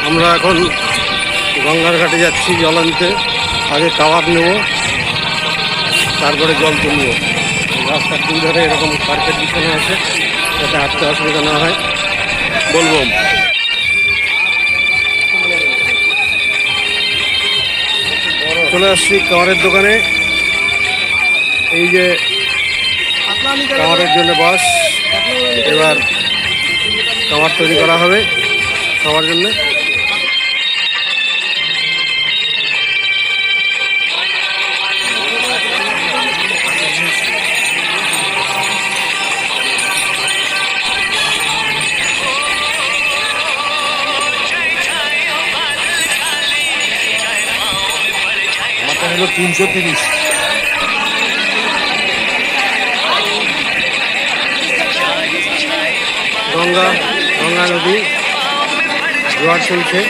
আমরা এখন গঙ্গার ঘাটে যাচ্ছি জল আনতে। আগে কাওয়ার নেব, তারপরে জল তুলব। রাস্তার দুই ধারে এরকম কার্পেট বিছানো আছে যাতে হাঁটতে অসুবিধা না হয়। বলবো চলে আসছি কাওয়ারের দোকানে। এই যে কাওয়ারের জন্য বাস, এবার কাওয়ার তৈরি করা হবে সবার জন্য। আমারটা হলো 330। গঙ্গা নদী জোয়ার চলছে।